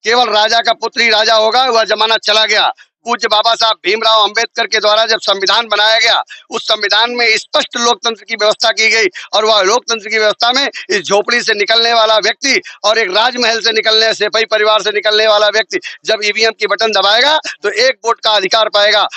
केवल राजा का पुत्र ही राजा होगा, वह जमाना चला गया। पूज्य बाबा साहब भीमराव अंबेडकर के द्वारा जब संविधान बनाया गया, उस संविधान में स्पष्ट लोकतंत्र की व्यवस्था की गई और वह लोकतंत्र की व्यवस्था में इस झोपड़ी से निकलने वाला व्यक्ति और एक राजमहल से निकलने, सिपाही परिवार से निकलने वाला व्यक्ति जब ईवीएम की बटन दबाएगा तो एक वोट का अधिकार पाएगा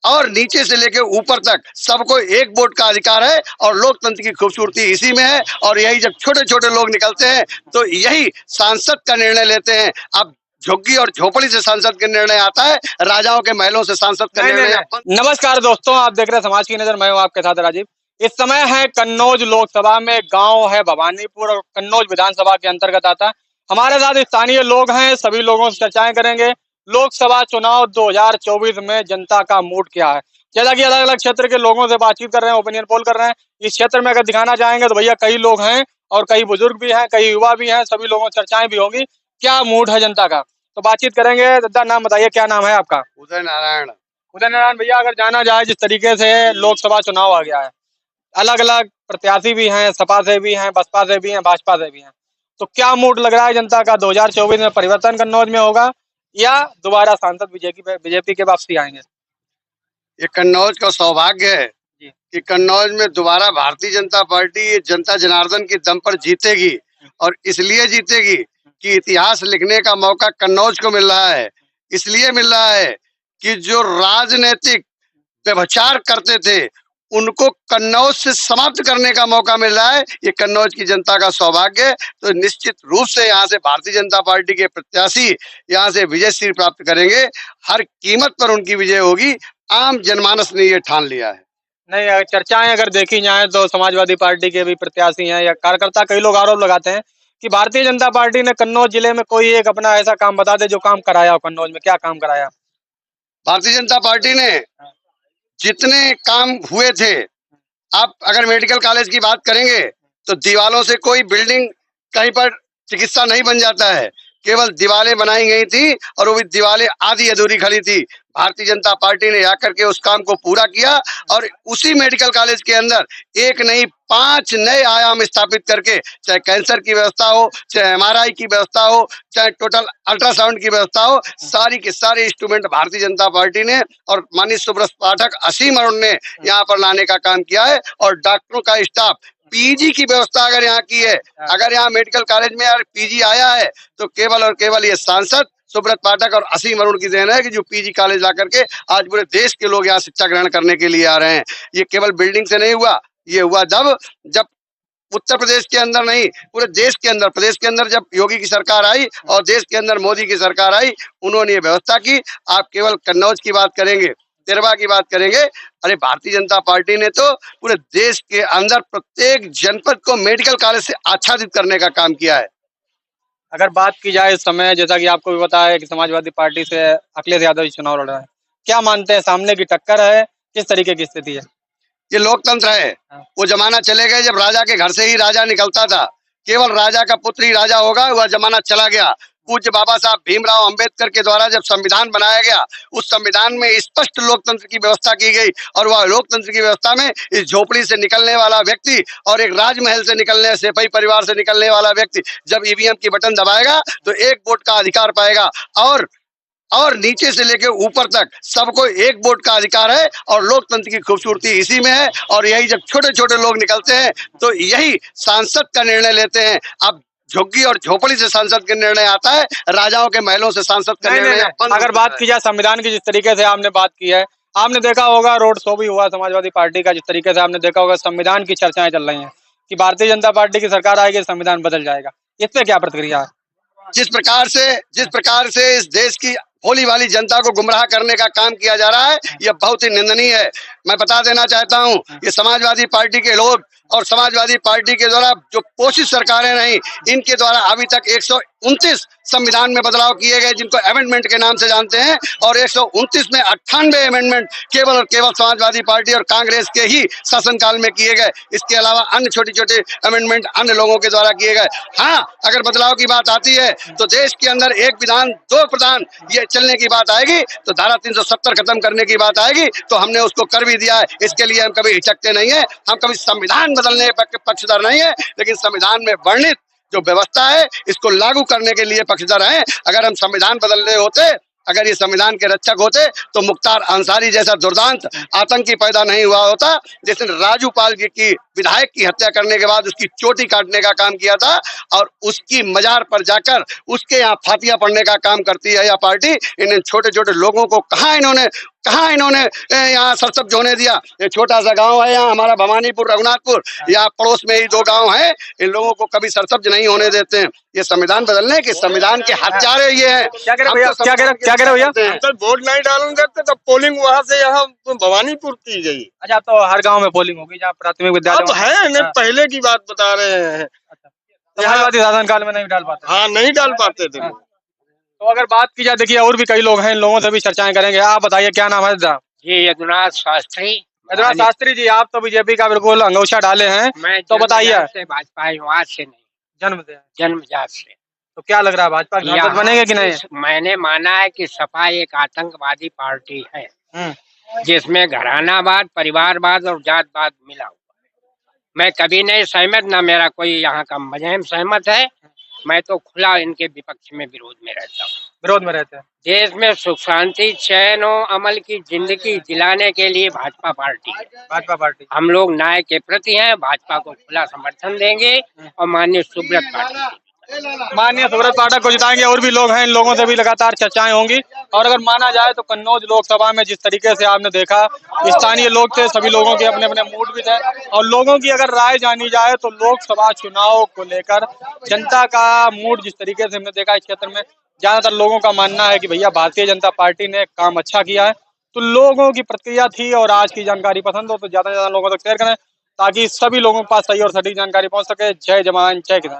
और नीचे से लेकर ऊपर तक सबको एक वोट का अधिकार है। और लोकतंत्र की खूबसूरती इसी में है। और यही जब छोटे छोटे लोग निकलते हैं तो यही सांसद का निर्णय लेते हैं। अब झुग्गी और झोपड़ी से सांसद का निर्णय आता है, राजाओं के महलों से सांसद का निर्णय। नमस्कार दोस्तों, आप देख रहे हैं समाज की नजर। मैं हूं आपके साथ राजीव। इस समय है कन्नौज लोकसभा में, गांव है भवानीपुर और कन्नौज विधानसभा के अंतर्गत आता है। हमारे साथ स्थानीय लोग हैं, सभी लोगों से चर्चाएं करेंगे। लोकसभा चुनाव 2024 में जनता का मूड क्या है, जैसा कि अलग अलग क्षेत्र के लोगों से बातचीत कर रहे हैं, ओपिनियन पोल कर रहे हैं। इस क्षेत्र में अगर दिखाना चाहेंगे तो भैया कई लोग हैं और कई बुजुर्ग भी हैं, कई युवा भी हैं, सभी लोगों से चर्चाएं भी होंगी। क्या मूड है जनता का, तो बातचीत करेंगे। दादा नाम बताइए, क्या नाम है आपका? उदय नारायण। उदय नारायण भैया, अगर जाना जाए जिस तरीके से लोकसभा चुनाव आ गया है, अलग अलग प्रत्याशी भी हैं, सपा से भी हैं, बसपा से भी हैं, भाजपा से भी हैं, तो क्या मूड लग रहा है जनता का? 2024 में परिवर्तन कन्नौज में होगा या दोबारा सांसद बीजेपी के वापसी आएंगे? ये कन्नौज का सौभाग्य है कि कन्नौज में दोबारा भारतीय जनता पार्टी ये जनता जनार्दन की दम पर जीतेगी। और इसलिए जीतेगी कि इतिहास लिखने का मौका कन्नौज को मिल रहा है। इसलिए मिल रहा है कि जो राजनीतिक व्यभिचार करते थे उनको कन्नौज से समाप्त करने का मौका मिल रहा है। ये कन्नौज की जनता का सौभाग्य है। तो निश्चित रूप से यहाँ से भारतीय जनता पार्टी के प्रत्याशी यहाँ से विजय श्री प्राप्त करेंगे। हर कीमत पर उनकी विजय होगी। आम जनमानस ने ये ठान लिया है। नहीं, चर्चाएं अगर देखी जाए तो समाजवादी पार्टी के भी प्रत्याशी हैं या कार्यकर्ता, कई लोग आरोप लगाते हैं कि भारतीय जनता पार्टी ने कन्नौज जिले में कोई एक अपना ऐसा काम बता दे जो काम कराया हो कन्नौज में। क्या काम कराया? भारतीय जनता पार्टी ने जितने काम हुए थे, आप अगर मेडिकल कॉलेज की बात करेंगे तो दीवालों से कोई बिल्डिंग कहीं पर चिकित्सा नहीं बन जाता है, केवल दीवारें बनाई गई थी और वो भी दीवारें आधी अधूरी खड़ी थी। भारतीय जनता पार्टी ने आकर के उस काम को पूरा किया और उसी मेडिकल कॉलेज के अंदर एक नहीं 5 नए आयाम स्थापित करके, चाहे कैंसर की व्यवस्था हो, चाहे एमआरआई की व्यवस्था हो, चाहे टोटल अल्ट्रासाउंड की व्यवस्था हो, सारी के सारे इंस्ट्रूमेंट भारतीय जनता पार्टी ने और माननीय सुब्रत पाठक, असीम अरुण ने यहाँ पर लाने का काम किया है। और डॉक्टरों का स्टाफ, पीजी की व्यवस्था अगर यहाँ की है, अगर यहाँ मेडिकल कॉलेज में यार पीजी आया है तो केवल और केवल ये सांसद सुब्रत पाठक और असीम अरुण की देन है कि जो पीजी कॉलेज ला करके आज पूरे देश के लोग यहाँ शिक्षा ग्रहण करने के लिए आ रहे हैं। ये केवल बिल्डिंग से नहीं हुआ, ये हुआ जब उत्तर प्रदेश के अंदर नहीं, पूरे देश के अंदर, प्रदेश के अंदर जब योगी की सरकार आई और देश के अंदर मोदी की सरकार आई, उन्होंने ये व्यवस्था की। आप केवल कन्नौज की बात करेंगे, तिरवा की बात करेंगे, अरे भारतीय जनता पार्टी ने तो पूरे देश के अंदर प्रत्येक जनपद को मेडिकल कॉलेज से आच्छादित करने का काम किया है। अगर बात की जाए इस समय, जैसा कि आपको भी पता है कि समाजवादी पार्टी से अखिलेश यादव चुनाव लड़ रहा है, क्या मानते हैं सामने की टक्कर है, किस तरीके की स्थिति है? ये लोकतंत्र है। वो जमाना चले गए जब राजा के घर से ही राजा निकलता था, केवल राजा का पुत्र ही राजा होगा, वह जमाना चला गया। पूज्य बाबा साहब भीमराव अंबेडकर के द्वारा जब संविधान बनाया गया, उस संविधान में स्पष्ट लोकतंत्र की व्यवस्था की गई और वह लोकतंत्र की व्यवस्था में इस झोपड़ी से निकलने वाला व्यक्ति और एक राजमहल से निकलने, सिपाही परिवार से निकलने वाला व्यक्ति जब ईवीएम की बटन दबाएगा तो एक वोट का अधिकार पाएगा। और नीचे से लेकर ऊपर तक सबको एक वोट का अधिकार है। और लोकतंत्र की खूबसूरती इसी में है। और यही जब छोटे छोटे लोग निकलते हैं तो यही सांसद का निर्णय लेते हैं। अब झुग्गी और झोपड़ी से सांसद का निर्णय आता है, राजाओं के महलों से सांसद का निर्णय। अगर बात की जाए संविधान की, जिस तरीके से आपने बात की है, आपने देखा होगा रोड शो भी हुआ समाजवादी पार्टी का, जिस तरीके से आपने देखा होगा संविधान की चर्चाएं चल रही हैं कि भारतीय जनता पार्टी की सरकार आएगी, संविधान बदल जाएगा। इस पे क्या प्रतिक्रिया है? जिस प्रकार से इस देश की भोली वाली जनता को गुमराह करने का काम किया जा रहा है, यह बहुत ही निंदनीय है। मैं बता देना चाहता हूं, ये समाजवादी पार्टी के लोग और समाजवादी पार्टी के द्वारा जो पोषित सरकारें नहीं, इनके द्वारा अभी तक 129 संविधान में बदलाव किए गए, जिनको अमेंडमेंट के नाम से जानते हैं। और 129 में 98 अमेंडमेंट केवल और केवल समाजवादी पार्टी और कांग्रेस के ही शासनकाल में किए गए। इसके अलावा अन्य छोटे छोटे अमेंडमेंट अन्य लोगों के द्वारा किए गए। हाँ, अगर बदलाव की बात आती है तो देश के अंदर एक विधान दो प्रधान ये चलने की बात आएगी, तो धारा 370 खत्म करने की बात आएगी, तो हमने उसको कर भी दिया है। इसके लिए हम कभी हिचकते नहीं है, हम कभी संविधान बदलने के पक्षधर नहीं है, लेकिन संविधान में वर्णित जो व्यवस्था है इसको लागू करने के लिए पक्षधर हैं। अगर हम संविधान बदलने होते, अगर ये संविधान के रक्षक होते तो मुख्तार अंसारी जैसा दुर्दांत आतंकी पैदा नहीं हुआ होता, जिसने राजू पाल जी की विधायक की हत्या करने के बाद उसकी चोटी काटने का काम किया था और उसकी मजार पर जाकर उसके यहाँ फातिया पढ़ने का काम करती है यह पार्टी। इन छोटे छोटे लोगों को कहाँ इन्होंने यहाँ सरसब्ज होने दिया। ये छोटा सा गांव है यहाँ हमारा भवानीपुर रघुनाथपुर, या पड़ोस में ही 2 गांव हैं, इन लोगों को कभी सरसब्ज नहीं होने देते हैं। ये संविधान बदलने के संविधान के हत्यारे ये हैं। क्या कह रहे भैया, क्या कह रहे भैया? तो वोट नहीं डालेंगे तो पोलिंग वहां से यहाँ भवानीपुर की गई। अच्छा, तो हर गांव में पोलिंग होगी जहाँ प्राथमिक विद्यालय अब है नहीं, पहले की बात बता रहे हैं। समाजवादी शासन काल में नहीं डाल पाते। हाँ, नहीं डाल पाते थे। तो अगर बात की जाए, देखिए और भी कई लोग हैं, इन लोगों से भी चर्चाएं करेंगे। आप बताइए क्या नाम है? जी यदुनाथ शास्त्री। यदुनाथ शास्त्री जी, आप तो बीजेपी का बिल्कुल अंगूठा डाले हैं, तो बताइए। से भाजपा हूँ, आज से नहीं, जन्मजात से। तो क्या लग रहा है, भाजपा सांसद बनेंगे कि नहीं? मैंने माना है कि सपा एक आतंकवादी पार्टी है जिसमें घरानावाद, परिवारवाद और जातवाद मिला हुआ। मैं कभी नहीं सहमत, ना मेरा कोई यहाँ का मजहब सहमत है। मैं तो खुला इनके विपक्ष में विरोध में रहता हूँ। विरोध में रहते हैं। देश में सुख शांति, चैन और अमल की जिंदगी दिलाने के लिए भाजपा पार्टी है। भाजपा पार्टी, हम लोग न्याय के प्रति हैं, भाजपा को खुला समर्थन देंगे और माननीय सुब्रत पाठक को जिताएंगे। और भी लोग हैं, इन लोगों से भी लगातार चर्चाएं होंगी। और अगर माना जाए तो कन्नौज लोकसभा में जिस तरीके से आपने देखा, स्थानीय लोग थे, सभी लोगों के अपने अपने मूड भी थे। और लोगों की अगर राय जानी जाए तो लोकसभा चुनाव को लेकर जनता का मूड जिस तरीके से हमने देखा, इस क्षेत्र में ज्यादातर लोगों का मानना है कि भैया भारतीय जनता पार्टी ने काम अच्छा किया है। तो लोगों की प्रतिक्रिया थी। और आज की जानकारी पसंद हो तो ज्यादा से ज्यादा लोगों तक शेयर करें ताकि सभी लोगों के पास सही और सटीक जानकारी पहुंच सके। जय जवान जय किसान।